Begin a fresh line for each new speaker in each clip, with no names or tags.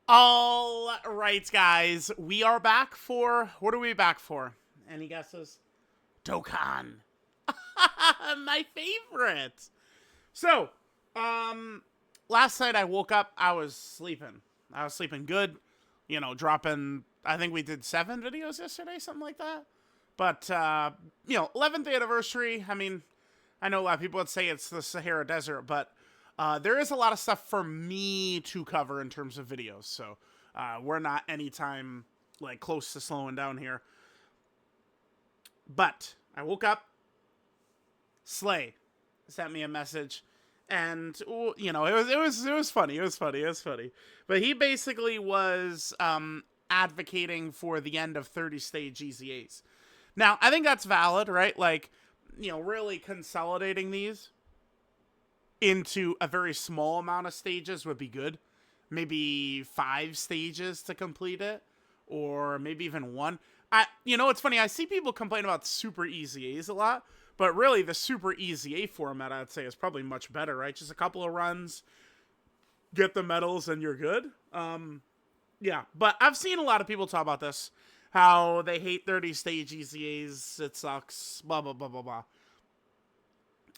All right, guys, we are back for what are we back for? Any guesses? Dokkan, my favorite. So, um, last night I woke up. I was sleeping. I was sleeping good. Dropping. I think we did 7 videos yesterday, something like that. But 11th anniversary. I mean, I know a lot of people would say it's the Sahara Desert, but there is a lot of stuff for me to cover in terms of videos. So we're not anytime like close to slowing down here. But I woke up. Slay sent me a message, and it was funny. It was funny. But he basically was advocating for the end of 30 stage GZAs. Now I think that's valid, right? Like, really consolidating these into a very small amount of stages would be good. Maybe 5 stages to complete it, or maybe even one. It's funny. I see people complain about super easy A's a lot, but really the super easy A format, I'd say, is probably much better, right? Just a couple of runs, get the medals, and you're good. Yeah, but I've seen a lot of people talk about this, how they hate 30 stage EZAs. It sucks. Blah blah blah blah blah.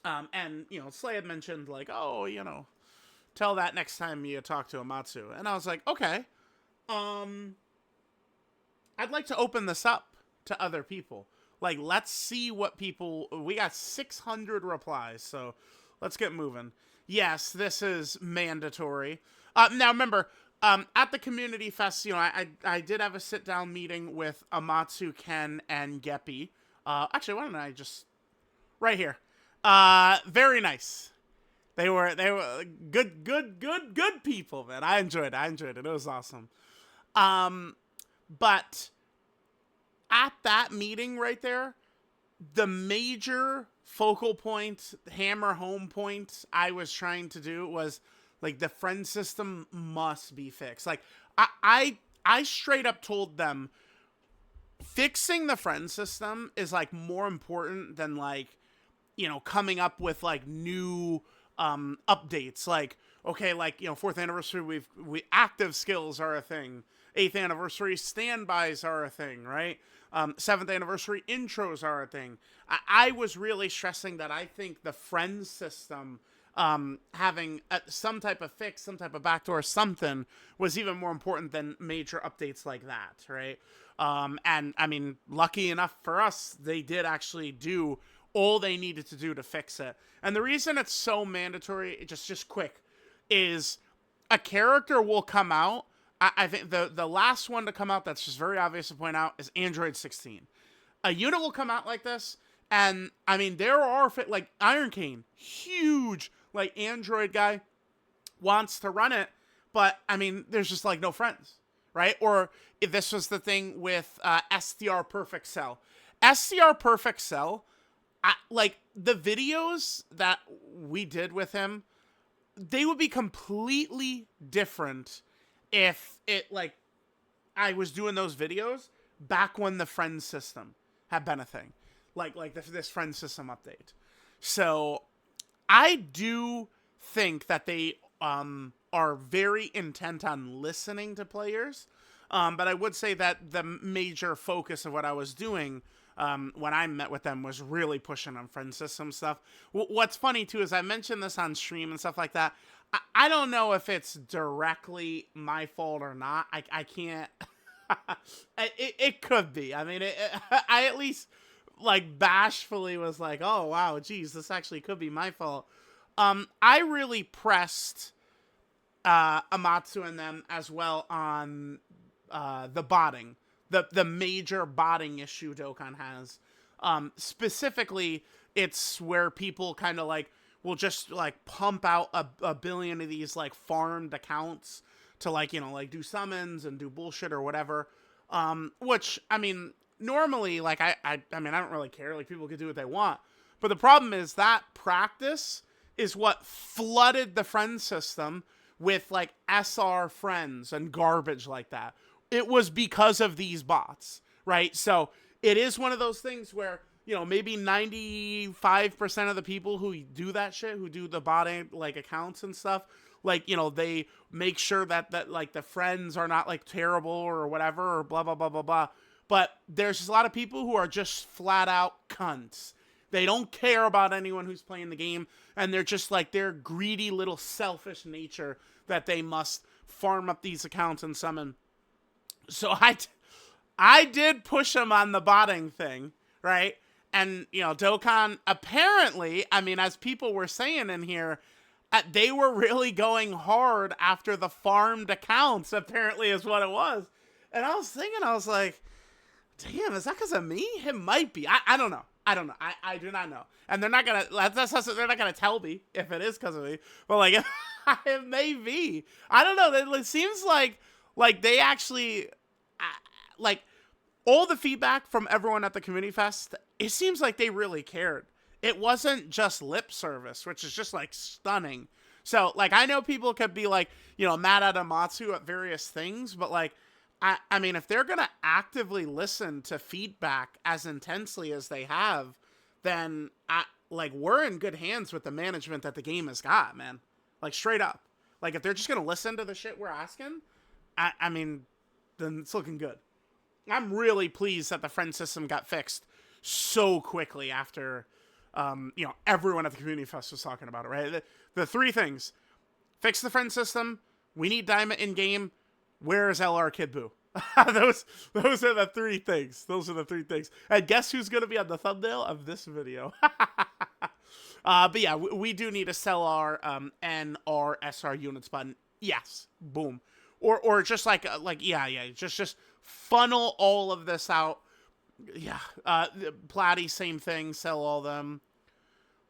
And Slay had mentioned like, oh, tell that next time you talk to Amatsu, and I was like, okay, um, I'd like to open this up to other people. Like, let's see what people. We got 600 replies, so let's get moving. Yes, this is mandatory. Now remember, at the community fest, I did have a sit down meeting with Amatsu, Ken, and Geppy. Actually, why don't I just right here? Very nice. They were good people, man. I enjoyed it. I enjoyed it. It was awesome. Um, but at that meeting right there, the major focal point, hammer home point I was trying to do was like the friend system must be fixed. Like I straight up told them fixing the friend system is like more important than like coming up with like new updates. Like, okay, like, fourth anniversary, we active skills are a thing. Eighth anniversary standbys are a thing, right? Seventh anniversary intros are a thing. I was really stressing that I think the friends system, having some type of fix, some type of backdoor, something was even more important than major updates like that, right? And I mean, lucky enough for us, they did actually do all they needed to do to fix it. And the reason it's so mandatory, just quick, is a character will come out. I think the last one to come out that's just very obvious to point out is Android 16. A unit will come out like this, and I mean there are like Iron Cane, huge like Android guy wants to run it, but I mean there's just like no friends, right? Or if this was the thing with STR Perfect Cell, STR Perfect Cell, like the videos that we did with him, they would be completely different if it like I was doing those videos back when the friend system had been a thing, like this friend system update. So I do think that they are very intent on listening to players, but I would say that the major focus of what I was doing when I met with them was really pushing on friend system stuff. What's funny too is I mentioned this on stream and stuff like that. I don't know if it's directly my fault or not. I can't. It could be. I mean, I at least like bashfully was like, oh wow, geez, this actually could be my fault. I really pressed Amatsu and them as well on the botting, the major botting issue Dokkan has. Specifically, it's where people kind of like will just like pump out a billion of these like farmed accounts to like like do summons and do bullshit or whatever. Which I mean, normally like I mean I don't really care. Like people can do what they want, but the problem is that practice is what flooded the friend system with like SR friends and garbage like that. It was because of these bots, right? So it is one of those things where, maybe 95% of the people who do that shit, who do the bot like accounts and stuff, Like, you know, they make sure that like the friends are not like terrible or whatever or blah, blah, blah, blah, blah. But there's just a lot of people who are just flat out cunts. They don't care about anyone who's playing the game. And they're just like their greedy little selfish nature that they must farm up these accounts and summon. So I did push him on the botting thing, right? And, you know, Dokkan, apparently, I mean, as people were saying in here, they were really going hard after the farmed accounts, apparently is what it was. And I was thinking, I was like, damn, is that because of me? It might be. I don't know. I don't know. I do not know. And they're not going to, they're not going to tell me if it is because of me. But, like, it may be. I don't know. It seems like they actually, like, all the feedback from everyone at the Community Fest, it seems like they really cared. It wasn't just lip service, which is just, like, stunning. So, like, I know people could be, like, you know, mad at Amatsu at various things, but, like, I mean, if they're going to actively listen to feedback as intensely as they have, then, like, we're in good hands with the management that the game has got, man. Like, straight up. Like, if they're just going to listen to the shit we're asking, I mean, then it's looking good. I'm really pleased that the friend system got fixed so quickly after, you know, everyone at the Community Fest was talking about it, right? The three things. Fix the friend system. We need Diamond in-game. Where is LR Kid Buu? those are the three things. Those are the three things. And guess who's going to be on the thumbnail of this video? But yeah, we do need to sell our NRSR units button. Yes. Boom. Or just like yeah, just funnel all of this out. Yeah. Platy, same thing. Sell all them.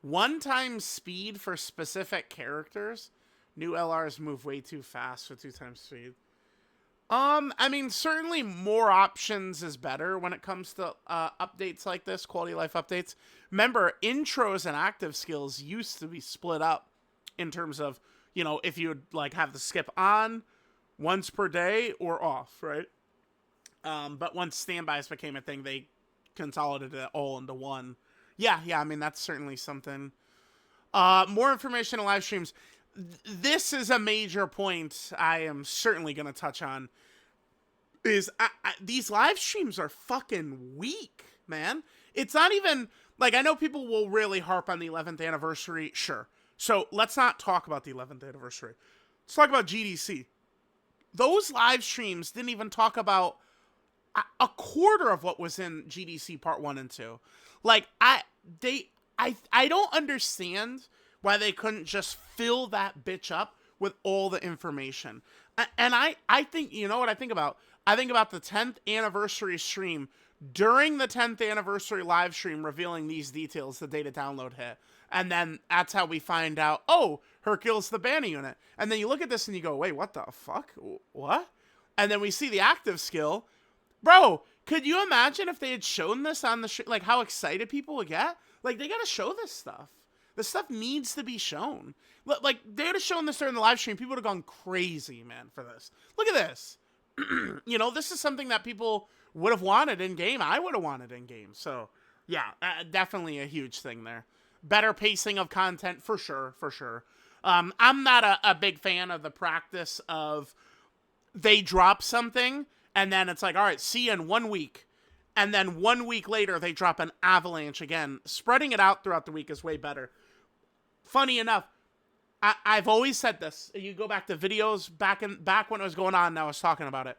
One-time speed for specific characters. New LRs move way too fast with 2x speed. I mean, certainly more options is better when it comes to updates like this, quality of life updates. Remember, intros and active skills used to be split up in terms of, you know, if you would like have the skip on once per day or off, right? But once standbys became a thing, they consolidated it all into one. Yeah, I mean, that's certainly something. More information on live streams. This is a major point I am certainly going to touch on. Is these live streams are fucking weak, man. It's not even, like, I know people will really harp on the 11th anniversary. Sure. So let's not talk about the 11th anniversary. Let's talk about GDC. Those live streams didn't even talk about a quarter of what was in GDC Part 1 and 2. Like, I don't understand why they couldn't just fill that bitch up with all the information. And I think, you know what I think about? I think about the 10th anniversary stream. During the 10th anniversary live stream revealing these details, the data download hit. And then that's how we find out, oh, Hercule's the banner unit. And then you look at this and you go, wait, what the fuck? What? And then we see the active skill. Bro, could you imagine if they had shown this on the like how excited people would get? Like, they gotta show this stuff. This stuff needs to be shown. Like, they would have shown this during the live stream. People would have gone crazy, man, for this. Look at this. You know, this is something that people would have wanted in-game. I would have wanted in-game. So, yeah, definitely a huge thing there. Better pacing of content, for sure, for sure. I'm not a big fan of the practice of they drop something, and then it's like, all right, see you in 1 week. And then 1 week later, they drop an avalanche again. Spreading it out throughout the week is way better. Funny enough, I've always said this. You go back to videos back when it was going on, and I was talking about it.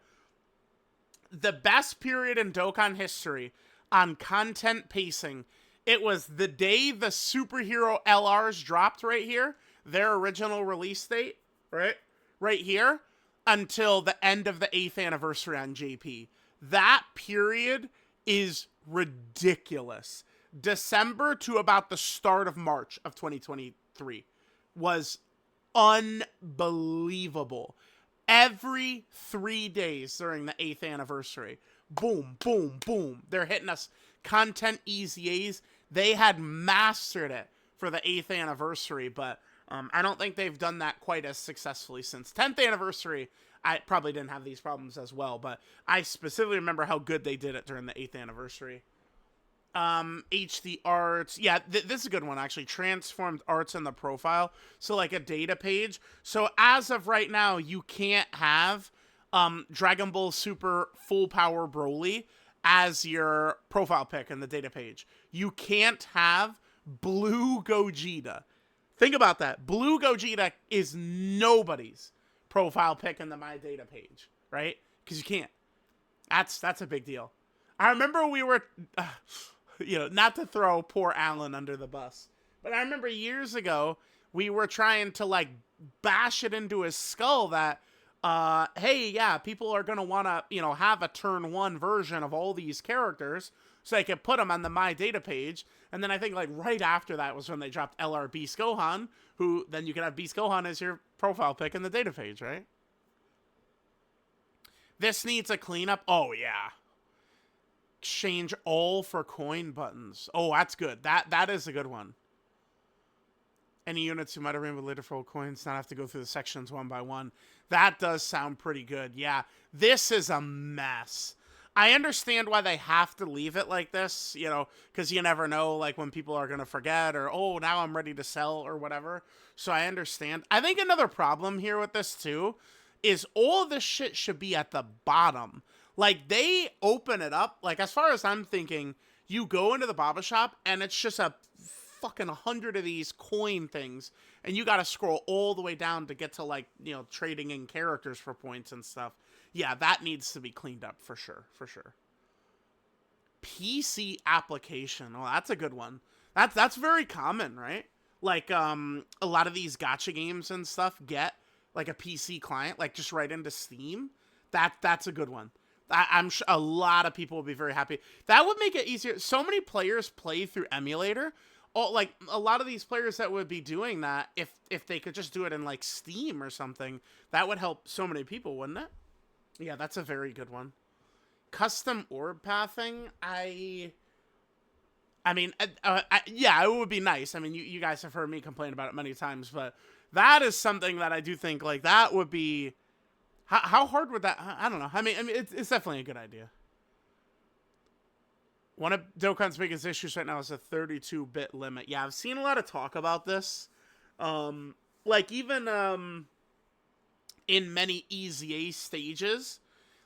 The best period in Dokkan history on content pacing, it was the day the superhero LRs dropped right here, their original release date, right here, until the end of the 8th anniversary on JP. That period is ridiculous. December to about the start of March of 2023 was unbelievable. Every 3 days during the 8th anniversary, boom, boom, boom. They're hitting us content EZAs. They had mastered it for the 8th anniversary, but I don't think they've done that quite as successfully since 10th anniversary. I probably didn't have these problems as well, but I specifically remember how good they did it during the 8th anniversary. HD arts. Yeah, this is a good one, actually. Transformed arts in the profile. So, like a data page. So, as of right now, you can't have Dragon Ball Super Full Power Broly as your profile pic in the data page. You can't have Blue Gogeta. Think about that. Blue Gogeta is nobody's profile pic in the My Data page, right? Because you can't. That's a big deal. I remember we were, not to throw poor Alan under the bus, but I remember years ago we were trying to like bash it into his skull that, hey, yeah, people are gonna want to, have a turn one version of all these characters so they could put them on the My Data page. And then I think like right after that was when they dropped LR Beast Gohan, who then you can have Beast Gohan as your profile pic in the data page, right? This needs a cleanup. Oh yeah. Exchange all for coin buttons. Oh, that's good. That is a good one. Any units who might have been later for coins not have to go through the sections one by one. That does sound pretty good. Yeah, this is a mess. I understand why they have to leave it like this, because you never know, like, when people are going to forget or, oh, now I'm ready to sell or whatever. So I understand. I think another problem here with this, too, is all this shit should be at the bottom. Like, they open it up. Like, as far as I'm thinking, you go into the Baba shop, and it's just a fucking 100 of these coin things, and you got to scroll all the way down to get to, like, trading in characters for points and stuff. Yeah, that needs to be cleaned up for sure, for sure. PC application. Oh, that's a good one. That's very common, right? Like, a lot of these gacha games and stuff get, like, a PC client, like, just right into Steam. That's a good one. I'm sure a lot of people will be very happy. That would make it easier. So many players play through emulator. Oh, like, a lot of these players that would be doing that, if they could just do it in, like, Steam or something, that would help so many people, wouldn't it? Yeah, that's a very good one. Custom orb pathing, yeah, it would be nice. I mean, you guys have heard me complain about it many times, but that is something that I do think, like, that would be... How hard would that... I don't know. I mean it's definitely a good idea. One of Dokkan's biggest issues right now is a 32-bit limit. Yeah, I've seen a lot of talk about this. Like, even... in many EZA stages,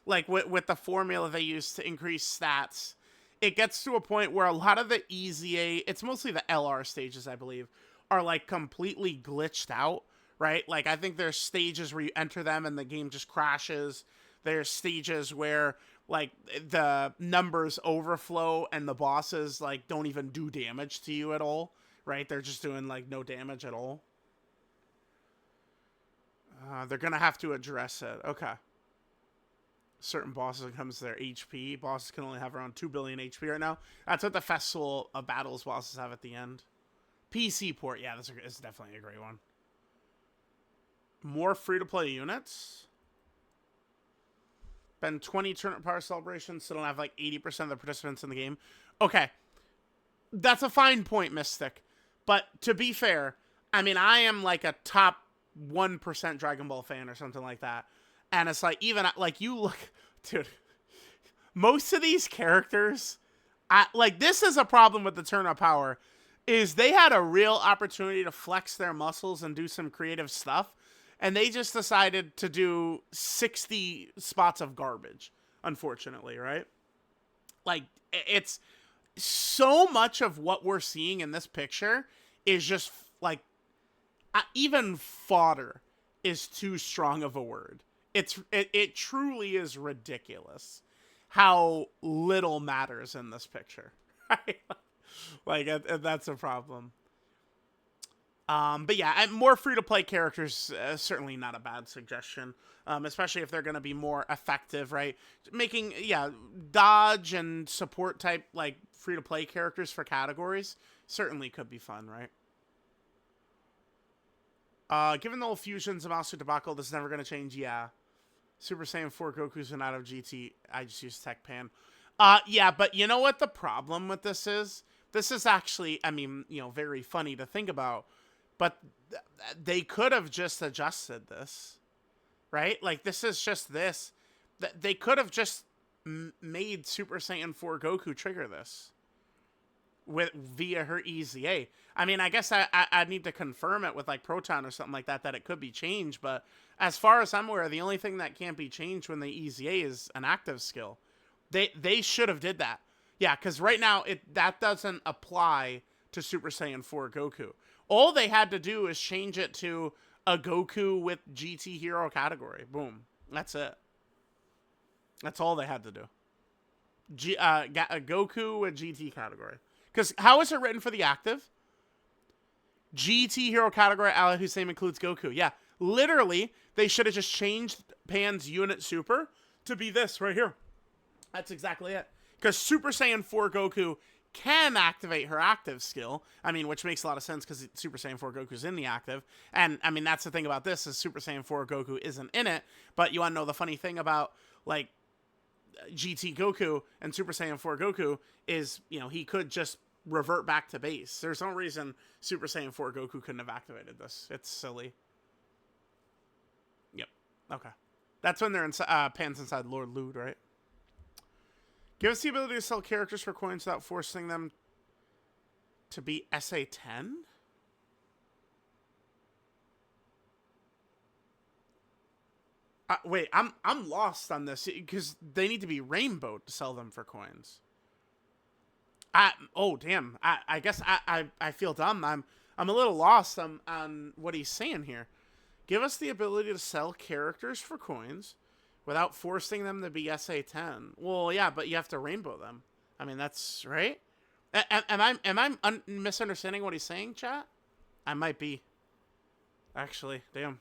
like with the formula they use to increase stats, it gets to a point where a lot of the EZA, it's mostly the LR stages, I believe, are like completely glitched out, right? Like, I think there's stages where you enter them and the game just crashes. There's stages where, like, the numbers overflow and the bosses, like, don't even do damage to you at all, right? They're just doing, like, no damage at all. They're going to have to address it. Okay. Certain bosses, when it comes to their HP, bosses can only have around 2 billion HP right now. That's what the Festival of Battles bosses have at the end. PC port. Yeah, this is definitely a great one. More free-to-play units. Been 20 tournament power celebrations, so don't have like 80% of the participants in the game. Okay. That's a fine point, Mystic. But to be fair, I mean, I am like a top 1% Dragon Ball fan or something like that. And it's like, even like, you look, dude, most of these characters, like, this is a problem with the Turn Up Power, is they had a real opportunity to flex their muscles and do some creative stuff, and they just decided to do 60 spots of garbage, unfortunately, right? Like, it's so much of what we're seeing in this picture is just, like, even fodder is too strong of a word. It truly is ridiculous how little matters in this picture. Right? Like, that's a problem. But yeah, more free-to-play characters, certainly not a bad suggestion. Especially if they're going to be more effective, right? Making, dodge and support type, like, free-to-play characters for categories certainly could be fun, right? Given the whole fusions of Master debacle, this is never going to change. Yeah. Super Saiyan 4 Goku's been out of GT. I just use Tech Pan. Yeah, but you know what the problem with this is? This is actually, I mean, very funny to think about. But they could have just adjusted this. Right? Like, this is just this. They could have just made Super Saiyan 4 Goku trigger this. via her EZA. I mean, I guess I need to confirm it with like Proton or something like that it could be changed. But as far as I'm aware, the only thing that can't be changed when they EZA is an active skill. They should have did that. Yeah, because right now that doesn't apply to Super Saiyan 4 Goku. All they had to do is change it to a Goku with GT Hero category. Boom. That's it. That's all they had to do. A Goku with GT category. Because how is it written for the active? GT Hero category ally whose name includes Goku. Yeah, literally, they should have just changed Pan's unit super to be this right here. That's exactly it. Because Super Saiyan 4 Goku can activate her active skill. I mean, which makes a lot of sense because Super Saiyan 4 Goku's in the active. And, I mean, that's the thing about this is Super Saiyan 4 Goku isn't in it. But you want to know the funny thing about, like, GT Goku and Super Saiyan 4 Goku is, you know, he could just revert back to base. There's no reason Super Saiyan 4 Goku couldn't have activated this. It's silly. Yep. Okay. That's when they're inside, Pan's inside Lord Lude, right? Give us the ability to sell characters for coins without forcing them to be SA10? Wait, I'm lost on this because they need to be rainbow to sell them for coins. Oh damn! I guess I feel dumb. I'm a little lost on what he's saying here. Give us the ability to sell characters for coins without forcing them to be SA10. Well, yeah, but you have to rainbow them. I mean, that's right. Am I misunderstanding what he's saying, chat? I might be. Actually, damn.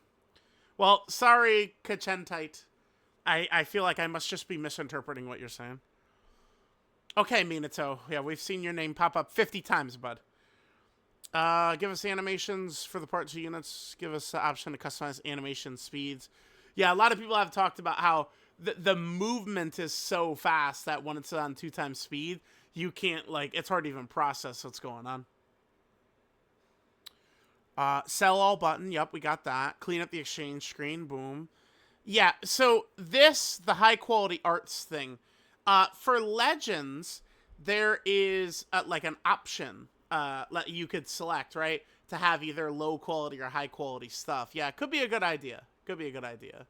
Well, sorry, Kachentite. I feel like I must just be misinterpreting what you're saying. Okay, Minato. Yeah, we've seen your name pop up 50 times, bud. Give us the animations for the Part 2 units. Give us the option to customize animation speeds. Yeah, a lot of people have talked about how the movement is so fast that when it's on 2 times speed, you can't, like, it's hard to even process what's going on. Sell all button. Yep, we got that. Clean up the exchange screen. Boom. Yeah, so the high quality arts thing. For Legends, there is like an option you could select, right? To have either low quality or high quality stuff. Yeah, it could be a good idea. Could be a good idea.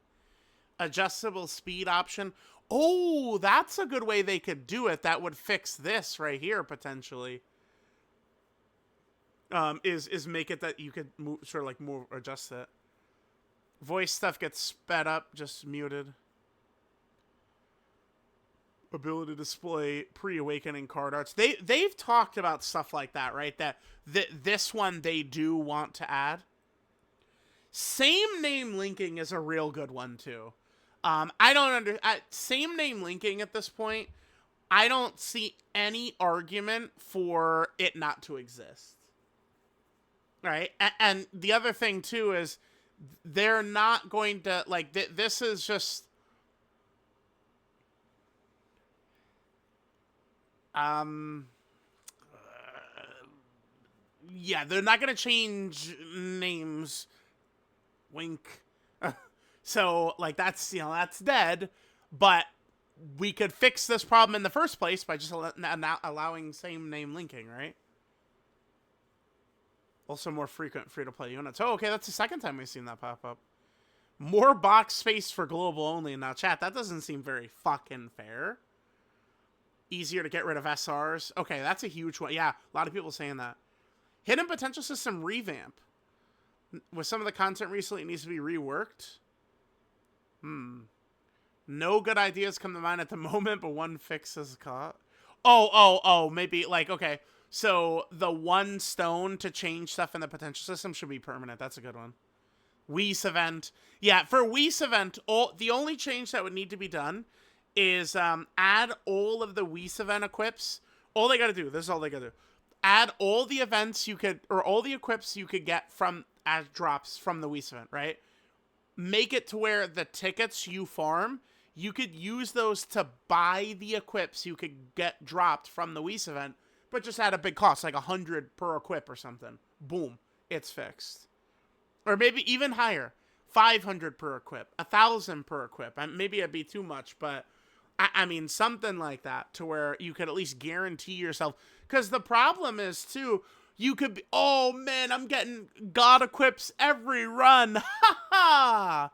Adjustable speed option. Oh, that's a good way they could do it. That would fix this right here, potentially. Is make it that you could move, sort of like move, adjust it. Voice stuff gets sped up, just muted. Ability to display pre-awakening card arts. They've talked about stuff like that, right? That this one they do want to add. Same name linking is a real good one too. I don't same name linking at this point. I don't see any argument for it not to exist. Right? And the other thing too is they're not going to like this is just yeah, they're not going to change names. Wink. So, like, that's, you know, that's dead. But we could fix this problem in the first place by just allowing same name linking, right? Also more frequent free-to-play units. Oh, okay, that's the second time we've seen that pop up. More box space for global only. Now, chat, that doesn't seem very fucking fair. Easier to get rid of SRs. Okay, that's a huge one. Yeah, a lot of people saying that. Hidden potential system revamp. With some of the content recently, it needs to be reworked. No good ideas come to mind at the moment, but one fix is caught. Oh, maybe, like, okay. So, the one stone to change stuff in the potential system should be permanent. That's a good one. Whis event. Yeah, for Whis event, the only change that would need to be done is add all of the Whis event equips. All they gotta do, this is all they gotta do. Add all the events you could, or all the equips you could get from, as drops from the Whis event, right? Make it to where the tickets you farm, you could use those to buy the equips you could get dropped from the Whis event, but just at a big cost, like 100 per equip or something. Boom, it's fixed. Or maybe even higher, 500 per equip, 1,000 per equip. Maybe it'd be too much, but I mean, something like that to where you could at least guarantee yourself. Because the problem is, too, you could be, oh, man, I'm getting God equips every run. Ha ha!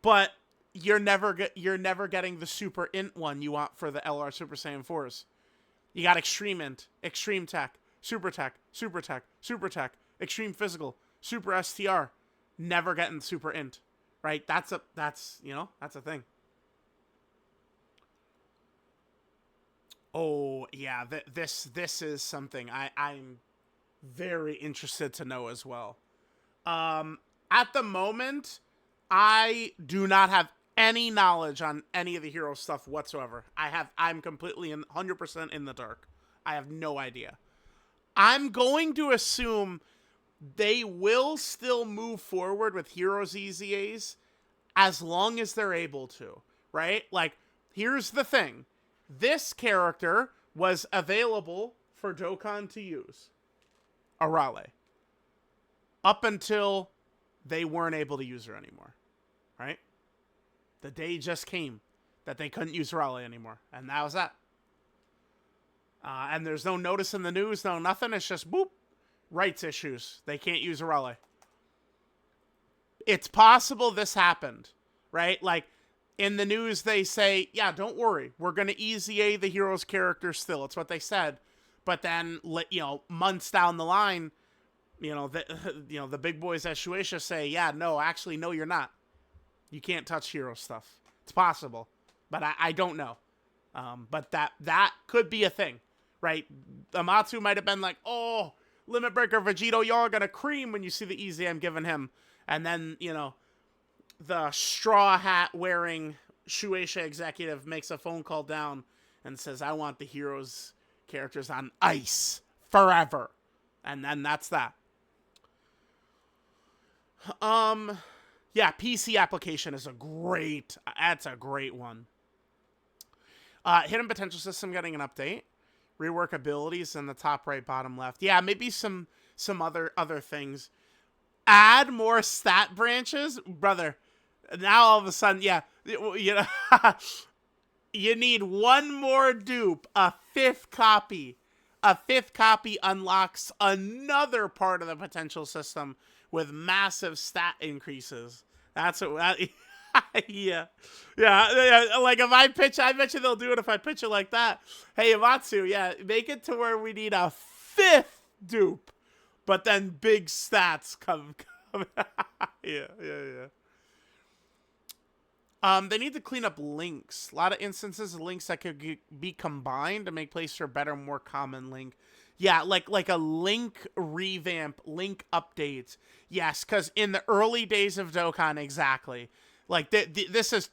But you're never getting the super int one you want for the LR Super Saiyan 4s. You got extreme int, extreme tech, super tech, super tech, super tech, extreme physical, super STR. Never getting super int, right? That's a thing. Oh yeah, this is something I'm very interested to know as well. At the moment, I do not have any knowledge on any of the hero stuff whatsoever. I'm completely 100% in the dark. I have no idea. I'm going to assume they will still move forward with Heroes EZAs as long as they're able to, right? Like, here's the thing. This character was available for Dokkan to use, Arale, up until they weren't able to use her anymore, right? The day just came that they couldn't use Arale anymore, and that was that. And there's no notice in the news, no nothing. It's just, boop, rights issues. They can't use Arale. It's possible this happened, right? Like, in the news, they say, yeah, don't worry. We're going to EZA the hero's character still. It's what they said. But then, months down the line, the big boys at Shueisha say, yeah, no, actually, no, you're not. You can't touch hero stuff. It's possible. But I don't know. But that could be a thing, right? Amatsu might have been like, oh, Limit Breaker Vegito, y'all are going to cream when you see the EZ I'm giving him. And then, the straw hat wearing Shueisha executive makes a phone call down and says, I want the heroes characters on ice forever. And then that's that. Yeah, PC application is that's a great one. Hidden Potential System getting an update. Rework abilities in the top right, bottom left. Yeah, maybe some other things. Add more stat branches, brother. Now all of a sudden, yeah, you need one more dupe. A fifth copy unlocks another part of the potential system with massive stat increases. That's what. Yeah. Like if I pitch, I bet you they'll do it if I pitch it like that. Hey, Amatsu, yeah, make it to where we need a fifth dupe, but then big stats come. Yeah. They need to clean up links. A lot of instances of links that could be combined to make place for a better, more common link. Yeah, like a link revamp, link updates. Yes, because in the early days of Dokkan, exactly. Like, this is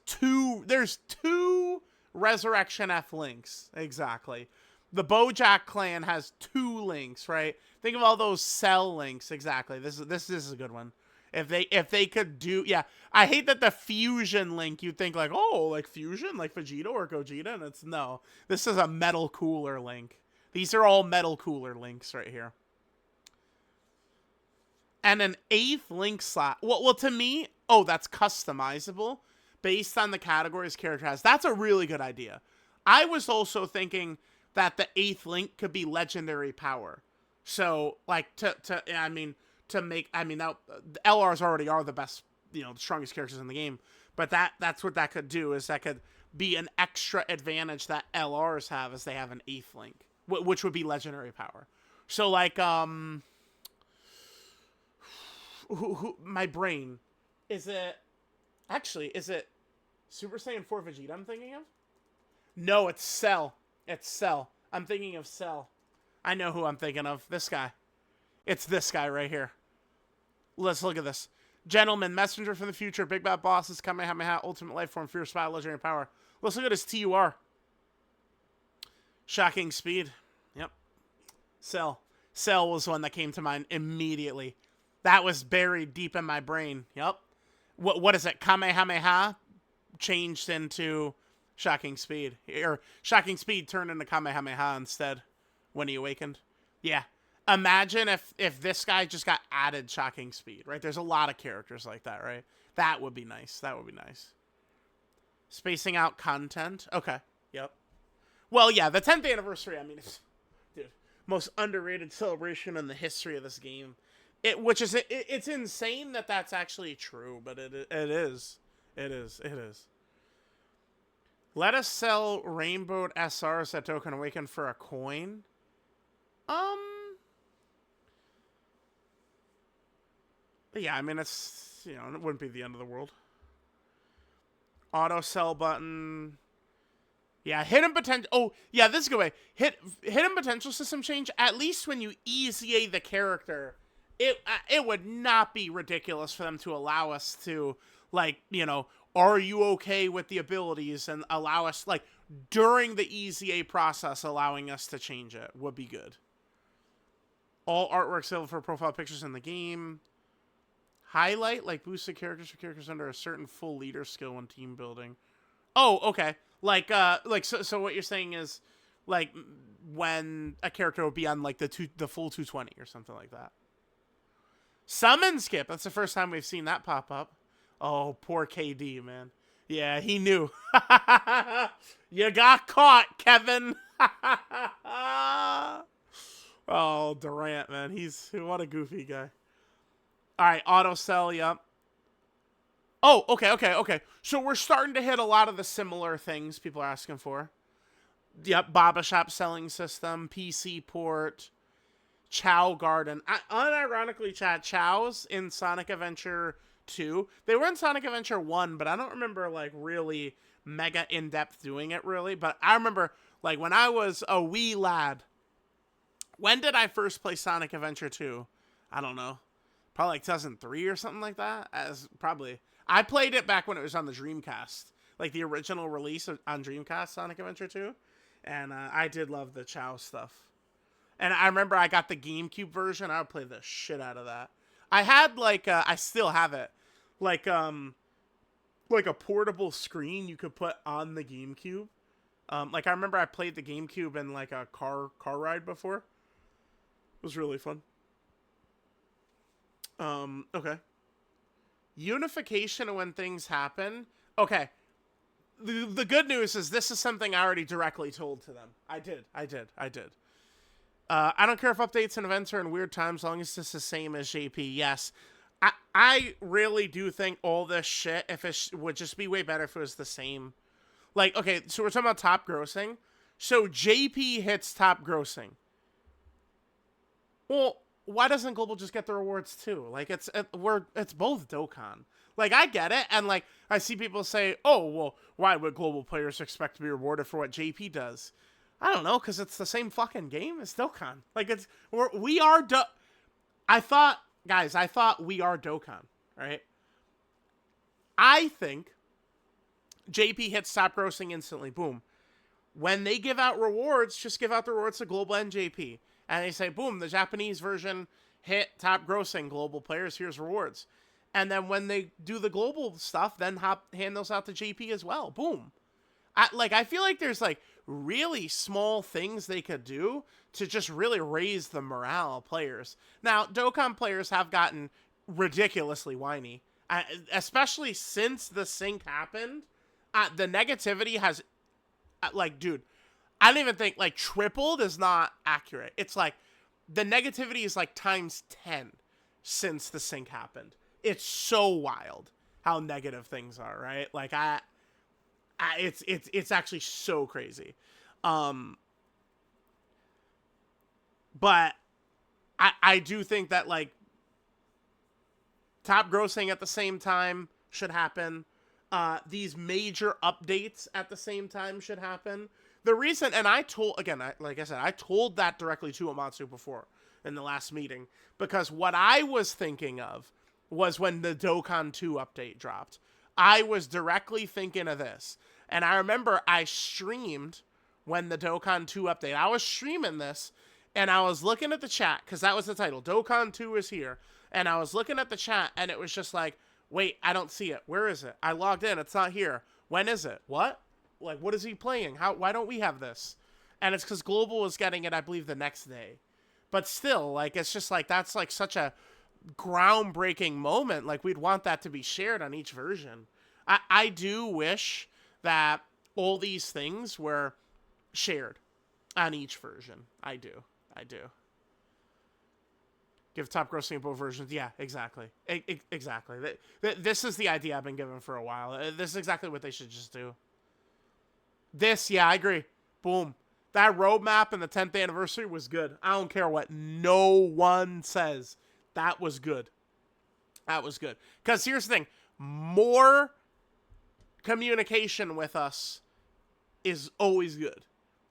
there's two Resurrection F links. Exactly. The Bojack clan has 2 links, right? Think of all those Cell links. Exactly. This is a good one. If they could do, yeah. I hate that the Fusion link, you think like, oh, like Fusion, like Vegeta or Gogeta, and it's no. This is a Metal Cooler link. These are all Metal Cooler links right here. And an 8th link slot. Well, to me, oh, that's customizable based on the categories character has. That's a really good idea. I was also thinking that the 8th link could be legendary power. So, like, the LRs already are the best, the strongest characters in the game. But that's what that could do, is that could be an extra advantage that LRs have, as they have an 8th link, which would be legendary power. So, like, my brain, is it Super Saiyan 4 Vegeta I'm thinking of? No, it's Cell. I'm thinking of Cell. I know who I'm thinking of. This guy. It's this guy right here. Let's look at this. Gentleman, messenger from the future, big bad bosses, Kamehameha, ultimate life form, fierce battle, legendary power. Let's look at his TUR. Shocking speed. Yep. Cell. Cell was one that came to mind immediately. That was buried deep in my brain. Yep. What is it? Kamehameha changed into Shocking Speed. Or Shocking Speed turned into Kamehameha instead when he awakened. Yeah. Imagine if this guy just got added Shocking Speed, right? There's a lot of characters like that, right? That would be nice. Spacing out content. Okay. Yep. Well, yeah, the 10th anniversary, I mean, dude, most underrated celebration in the history of this game. It's insane that that's actually true, but it is. It is. It is. Let us sell rainbowed SRs at Dokkan Awaken for a coin. Yeah, I mean, it wouldn't be the end of the world. Auto sell button. Yeah, hidden potential. Oh, yeah, this is a good way. Hidden potential system change. At least when you EZA the character, it would not be ridiculous for them to allow us to, like, are you okay with the abilities, and allow us, like, during the EZA process, allowing us to change it would be good. All artwork available for profile pictures in the game. Highlight, like, boosted characters for characters under a certain full leader skill when team building. Oh, okay. So what you're saying is, like, when a character will be on, like, the full 220 or something like that. Summon skip. That's the first time we've seen that pop up. Oh, poor KD, man. Yeah, he knew. You got caught, Kevin. Oh, Durant, man. What a goofy guy. All right, auto sell, yep. Oh, okay. So we're starting to hit a lot of the similar things people are asking for. Yep, Baba Shop selling system, PC port, Chow Garden. Unironically, Chad, Chow's in Sonic Adventure 2. They were in Sonic Adventure 1, but I don't remember, like, really mega in-depth doing it, really. But I remember, like, when I was a wee lad, when did I first play Sonic Adventure 2? I don't know. Probably like 2003 or something like that. I played it back when it was on the Dreamcast, like the original release on Dreamcast, Sonic Adventure 2, and I did love the Chow stuff. And I remember I got the GameCube version. I would play the shit out of that. I had I still have it, like a portable screen you could put on the GameCube. Like I remember I played the GameCube in like a car ride before. It was really fun. Okay. Unification when things happen. Okay. The good news is this is something I already directly told to them. I did. I don't care if updates and events are in weird times, as long as it's the same as JP. Yes. I really do think all this shit, if it would just be way better if it was the same. Like, okay, so we're talking about top grossing. So JP hits top grossing. Well, why doesn't Global just get the rewards too? Like, it's both Dokkan. Like, I get it, and like I see people say, "Oh, well, why would Global players expect to be rewarded for what JP does?" I don't know, because it's the same fucking game as Dokkan. Like, I thought we are Dokkan, right? I think JP hits top grossing instantly. Boom. When they give out rewards, just give out the rewards to Global and JP. And they say, boom, the Japanese version hit top grossing, Global players, here's rewards. And then when they do the Global stuff, then hand those out to JP as well. Boom. I feel like there's like really small things they could do to just really raise the morale of players. Now, Dokkan players have gotten ridiculously whiny, especially since the sync happened. The negativity has, dude, I don't even think, like, tripled is not accurate. It's like, the negativity is like times 10 since the sync happened. It's so wild how negative things are, right? Like, it's actually so crazy. But I do think that, like, top grossing at the same time should happen. These major updates at the same time should happen. The reason, and I told that directly to Amatsu before in the last meeting, because what I was thinking of was when the Dokkan 2 update dropped. I was directly thinking of this. And I remember I streamed when the Dokkan 2 update. I was streaming this, and I was looking at the chat, because that was the title. Dokkan 2 is here. And I was looking at the chat, and it was just like, wait, I don't see it. Where is it? I logged in. It's not here. When is it? What? Like, what is he playing? Why don't we have this? And it's because Global was getting it, I believe, the next day. But still, like, it's just like, that's like such a groundbreaking moment. Like, we'd want that to be shared on each version. I do wish that all these things were shared on each version. I do. Give top grossing both versions. Yeah, exactly. Exactly. This is the idea I've been given for a while. This is exactly what they should just do. This, yeah, I agree. Boom. That roadmap and the 10th anniversary was good. I don't care what no one says. That was good. That was good. Because here's the thing. More communication with us is always good.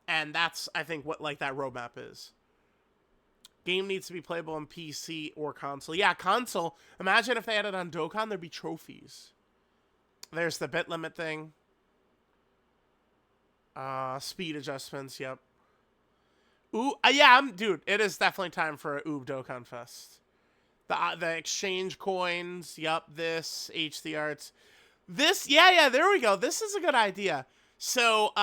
And that's, I think, what like that roadmap is. Game needs to be playable on PC or console. Yeah, console. Imagine if they had it on Dokkan, there'd be trophies. There's the bit limit thing. Speed adjustments, yep. Ooh, yeah, dude, it is definitely time for a Oob Dokkan Fest. The exchange coins, yep, this, HD Arts. This, yeah, there we go. This is a good idea. So,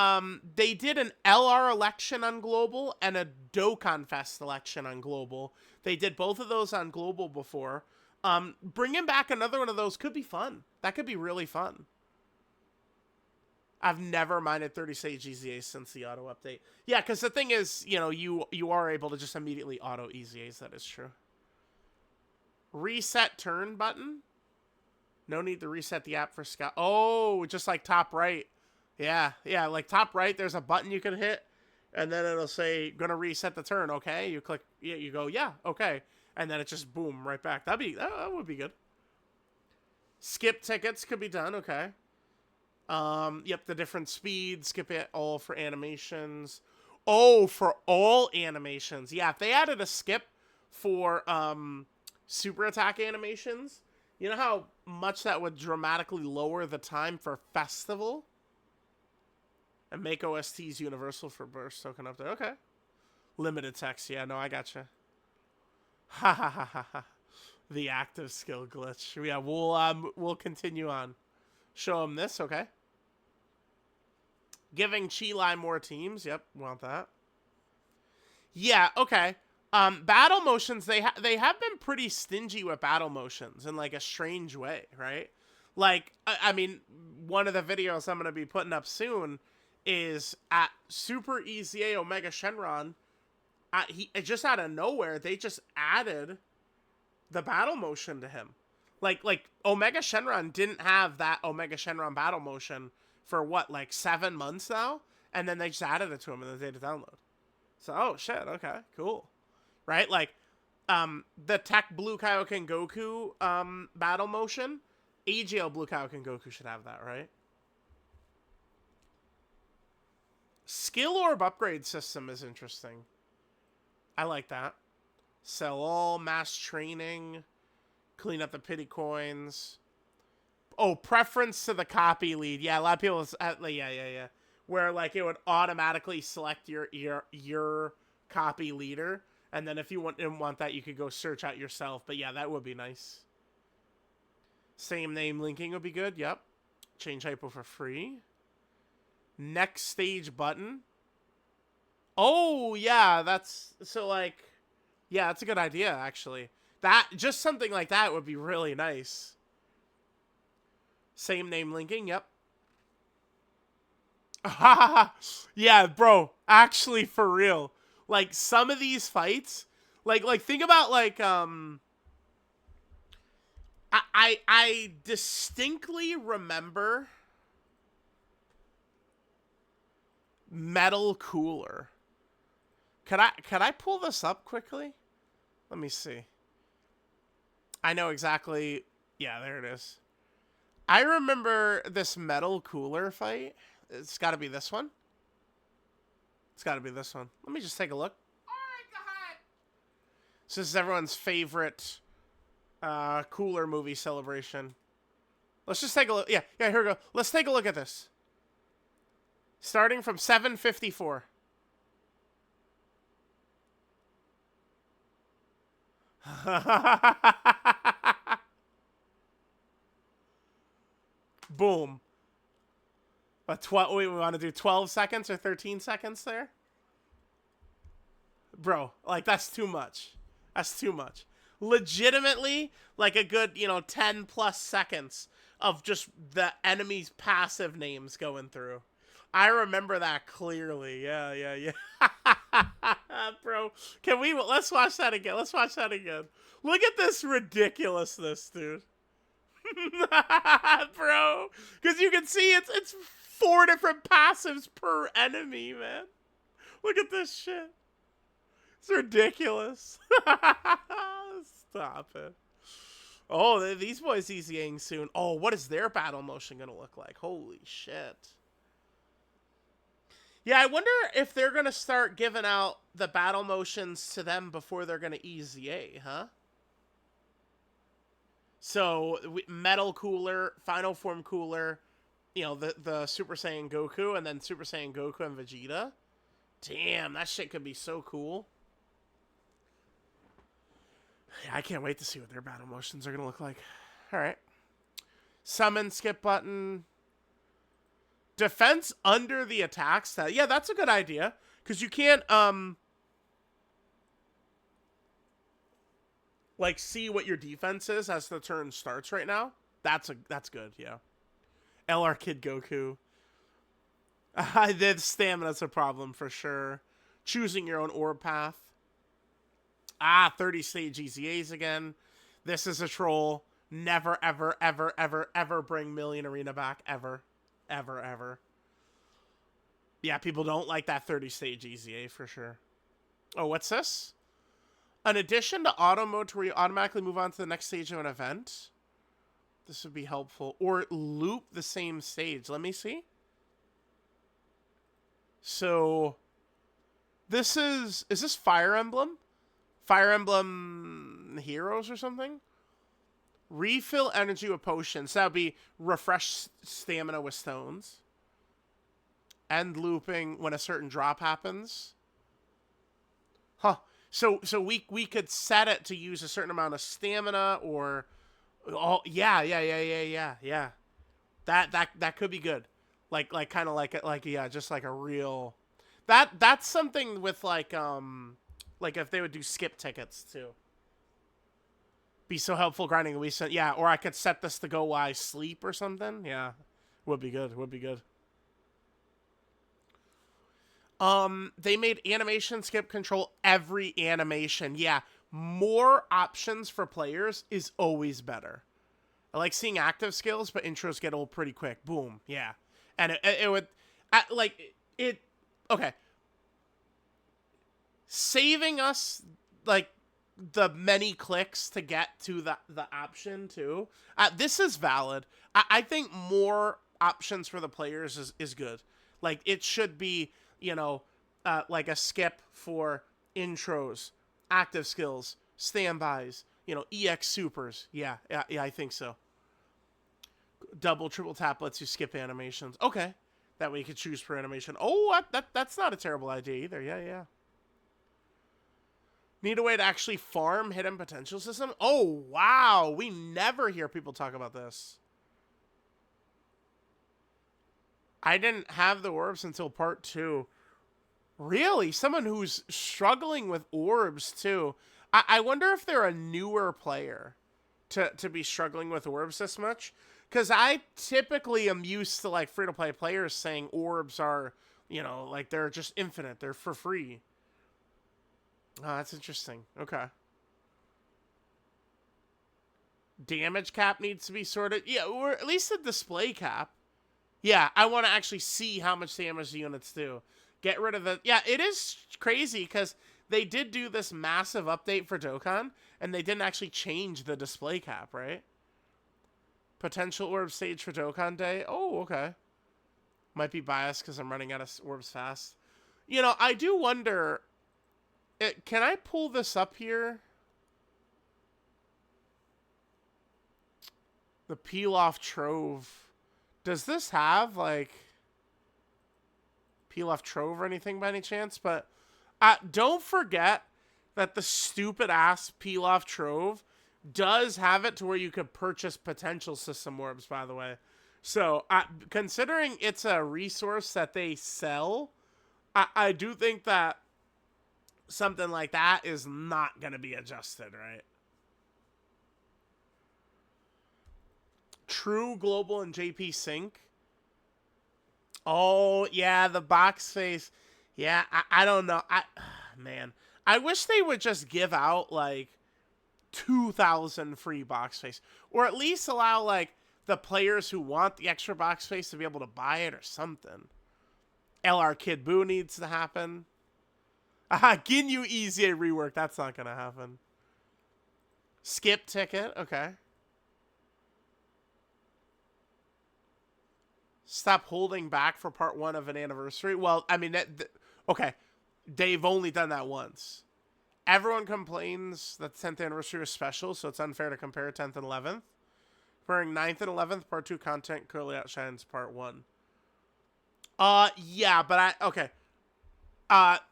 they did an LR election on Global and a Dokkan Fest election on Global. They did both of those on Global before. Bringing back another one of those could be fun. That could be really fun. I've never minded 30 stage EZAs since the auto update. Yeah, because the thing is, you know, you are able to just immediately auto EZAs. That is true. Reset turn button. No need to reset the app for Scout. Oh, just like top right. Yeah, like top right, there's a button you can hit, and then it'll say, gonna reset the turn, okay? You click, yeah, you go, yeah, okay. And then it just, boom, right back. That would be good. Skip tickets could be done, okay. Yep, the different speeds, skip it all for animations. Oh, for all animations. Yeah, if they added a skip for, super attack animations, you know how much that would dramatically lower the time for festival? And make OSTs universal for burst token update. Okay. Limited text. Yeah, no, I gotcha. Ha ha ha ha ha. The active skill glitch. Yeah, we'll continue on. Show him this, okay. Giving Chi-Lai more teams. Yep, want that. Yeah, okay. Battle motions, they have been pretty stingy with battle motions in like a strange way, right? Like, I mean, one of the videos I'm going to be putting up soon is at Super EZA Omega Shenron. He just out of nowhere, they just added the battle motion to him. Like Omega Shenron didn't have that Omega Shenron battle motion for what, like 7 months now, and then they just added it to him in the data download. So, oh shit, okay, cool, right? Like, the Tech Blue Kaioken Goku battle motion, AGL Blue Kaioken Goku should have that, right? Skill orb upgrade system is interesting. I like that. Sell all, mass training, clean up the pity coins. Oh, preference to the copy lead. Yeah, a lot of people, yeah. Where like it would automatically select your copy leader, and then if you didn't want that, you could go search out yourself. But yeah, that would be nice. Same name linking would be good. Yep. Change hypo for free. Next stage button. Oh, yeah, that's, so, like, yeah, that's a good idea, actually. That, just something like that would be really nice. Same name linking, yep. Yeah, bro, actually, for real. Like, some of these fights, like, think about, like, I distinctly remember Metal Cooler. Could I pull this up quickly? Let me see. I know exactly. Yeah, there it is. I remember this Metal Cooler fight. It's got to be this one. It's got to be this one. Let me just take a look. Alright, go ahead. So this is everyone's favorite Cooler movie celebration. Let's just take a look. Yeah, here we go. Let's take a look at this. Starting from 754. Boom. We want to do 12 seconds or 13 seconds there? Bro, like, that's too much. That's too much. Legitimately, like a good, 10 plus seconds of just the enemy's passive names going through. I remember that clearly. Yeah, yeah, yeah. Bro, let's watch that again. Let's watch that again. Look at this ridiculousness, dude. Bro, because you can see it's 4 different passives per enemy, man. Look at this shit. It's ridiculous. Stop it. Oh, these boys EZAing soon. Oh, what is their battle motion gonna look like? Holy shit. Yeah, I wonder if they're gonna start giving out the battle motions to them before they're gonna EZA, huh? So, Metal Cooler, Final Form Cooler, you know, the Super Saiyan Goku, and then Super Saiyan Goku and Vegeta. Damn, that shit could be so cool. Yeah, I can't wait to see what their battle motions are going to look like. All right. Summon, skip button. Defense under the attack stat. Yeah, that's a good idea. Because you can't, like, see what your defense is as the turn starts right now. That's good, yeah. LR Kid Goku. The stamina's a problem for sure. Choosing your own orb path. 30 stage EZAs again. This is a troll. Never, ever, ever, ever, ever bring Million Arena back. Ever. Ever, ever. Yeah, people don't like that 30 stage EZA for sure. Oh, what's this? An addition to auto mode to where you automatically move on to the next stage of an event. This would be helpful. Or loop the same stage. Let me see. So, is this Fire Emblem? Fire Emblem Heroes or something? Refill energy with potions. That would be refresh stamina with stones. End looping when a certain drop happens. Huh. So we could set it to use a certain amount of stamina or... Oh, yeah. That could be good. Like kind of yeah, just like a real... That's something with like if they would do skip tickets too. Be so helpful grinding a Wii. Yeah, or I could set this to go while I sleep or something. Yeah, would be good. Would be good. They made animation skip control every animation. Yeah, more options for players is always better. I like seeing active skills, but intros get old pretty quick. Boom. Yeah, and it would okay. Saving us like the many clicks to get to the option too. This is valid. I think more options for the players is good. Like it should be, like a skip for intros, active skills, standbys, EX supers. Yeah, I think so. Double, triple tap lets you skip animations. Okay. That way you could choose per animation. Oh, that's not a terrible idea either. Yeah. Need a way to actually farm hidden potential system? Oh, wow. We never hear people talk about this. I didn't have the orbs until part 2. Really? Someone who's struggling with orbs, too. I wonder if they're a newer player to be struggling with orbs this much. Because I typically am used to, like, free-to-play players saying orbs are, like, they're just infinite. They're for free. Oh, that's interesting. Okay. Damage cap needs to be sorted. Yeah, or at least the display cap. Yeah, I want to actually see how much damage the units do. Get rid of the... Yeah, it is crazy because they did do this massive update for Dokkan, and they didn't actually change the display cap, right? Potential orb stage for Dokkan Day. Oh, okay. Might be biased because I'm running out of orbs fast. I do wonder... Can I pull this up here? The peel-off trove. Does this have, like, peel-off trove or anything by any chance? But don't forget that the stupid-ass peel-off trove does have it to where you could purchase potential system orbs, by the way. So, considering it's a resource that they sell, I do think that something like that is not going to be adjusted, right? True Global and JP Sync. Oh, yeah, the box face. Yeah, I don't know. Man, I wish they would just give out like 2,000 free box face, or at least allow like the players who want the extra box space to be able to buy it or something. LR Kid Boo needs to happen. Ginyu Easy rework. That's not gonna happen. Skip ticket. Okay. Stop holding back for part 1 of an anniversary. Well, I mean, okay. They've only done that once. Everyone complains that the 10th anniversary was special, so it's unfair to compare 10th and 11th. Comparing 9th and 11th, part 2 content clearly outshines part 1. Yeah, but okay.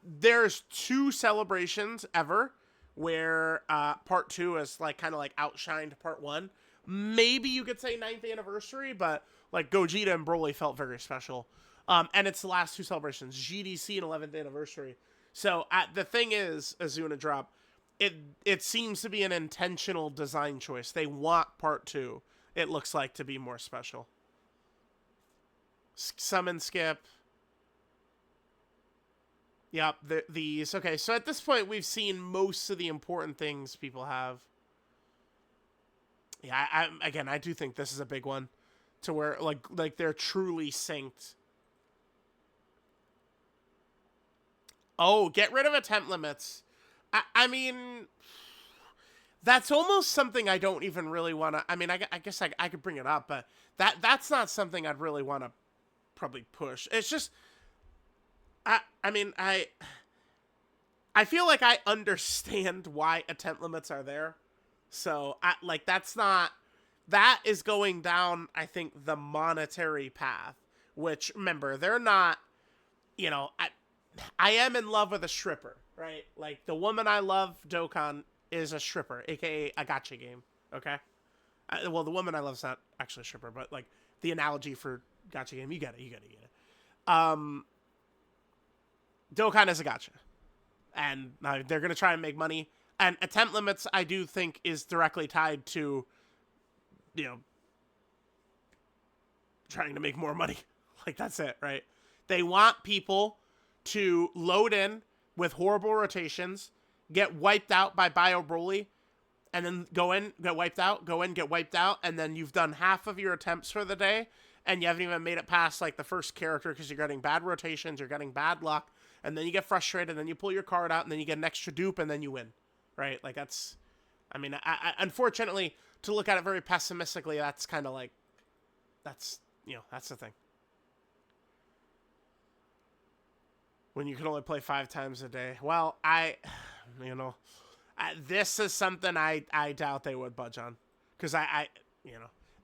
There's 2 celebrations ever where part 2 is like kind of like outshined part 1. Maybe you could say 9th anniversary, but like Gogeta and Broly felt very special. And it's the last 2 celebrations, GDC and 11th anniversary. So the thing is, Azuna Drop, it seems to be an intentional design choice. They want part 2, it looks like, to be more special. Summon skip. Yep, these. Okay, so at this point, we've seen most of the important things people have. Yeah, again, I do think this is a big one, to where like they're truly synced. Oh, get rid of attempt limits. I mean, that's almost something I don't even really want to. I mean, I guess I could bring it up, but that's not something I'd really want to probably push. It's just, I mean, I feel like I understand why attempt limits are there. So, that is going down, I think, the monetary path, which, remember, they're not, I am in love with a stripper, right? Like, the woman I love, Dokkan, is a stripper, aka a gacha game, okay? Well, the woman I love is not actually a stripper, but, like, the analogy for gacha game, you get it. Dokkan is a gacha. And they're going to try and make money. And attempt limits, I do think, is directly tied to, trying to make more money. Like, that's it, right? They want people to load in with horrible rotations, get wiped out by Bio Broly, and then go in, get wiped out, go in, get wiped out, and then you've done half of your attempts for the day, and you haven't even made it past, like, the first character because you're getting bad rotations, you're getting bad luck, and then you get frustrated, and then you pull your card out, and then you get an extra dupe, and then you win, right? Like, that's, I mean, unfortunately, to look at it very pessimistically, that's kind of like, that's the thing. When you can only play 5 times a day. Well, this is something I doubt they would budge on. Because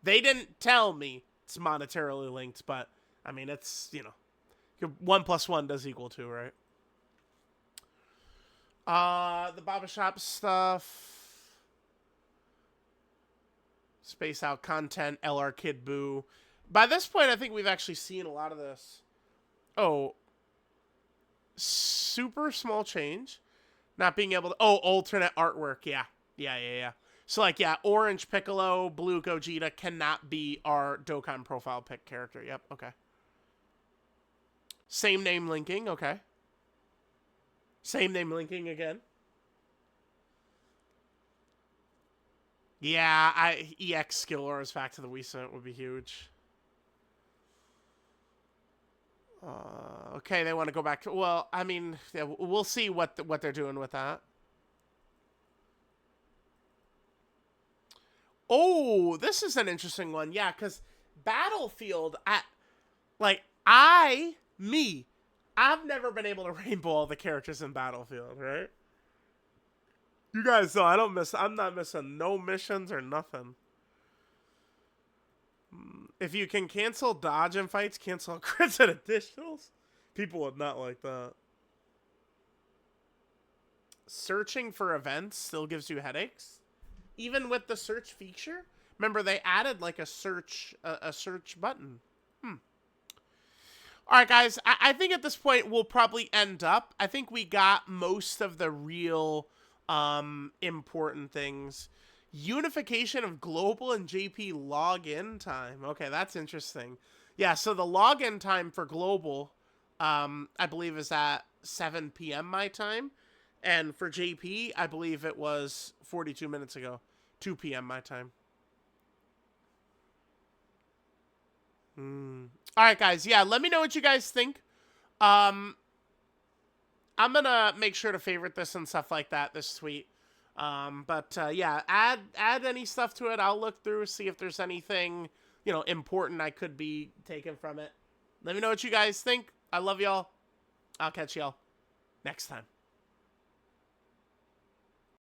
they didn't tell me it's monetarily linked, but, I mean, it's, 1 + 1 does equal 2, right? The Baba Shop stuff. Space out content, LR Kid Boo. By this point, I think we've actually seen a lot of this. Oh. Super small change. Not being able to... Oh, alternate artwork. Yeah. So, like, yeah, Orange Piccolo, Blue Gogeta cannot be our Dokkan profile pick character. Yep, okay. Same name linking, okay. Same name linking again. Yeah, EX skill auras back to the Wii Summit would be huge. Okay, they want to go back to... Well, I mean, yeah, we'll see what they're doing with that. Oh, this is an interesting one. Yeah, because Battlefield, I've never been able to rainbow all the characters in Battlefield, right? You guys know I'm not missing no missions or nothing. If you can cancel dodge in fights, cancel crits and additionals. People would not like that. Searching for events still gives you headaches, even with the search feature. Remember, they added like a search button. All right, guys. I think at this point we'll probably end up. I think we got most of the real important things. Unification of global and JP login time. Okay, that's interesting. Yeah, so the login time for global, I believe is at 7 p.m. my time. And for JP, I believe it was 42 minutes ago, 2 p.m. my time. All right, guys. Yeah, let me know what you guys think. Um, I'm gonna make sure to favorite this and stuff like that this tweet. But yeah, add any stuff to it. I'll look through, see if there's anything, you know, important I could be taken from it. Let me know what you guys think. I love y'all. I'll catch y'all next time.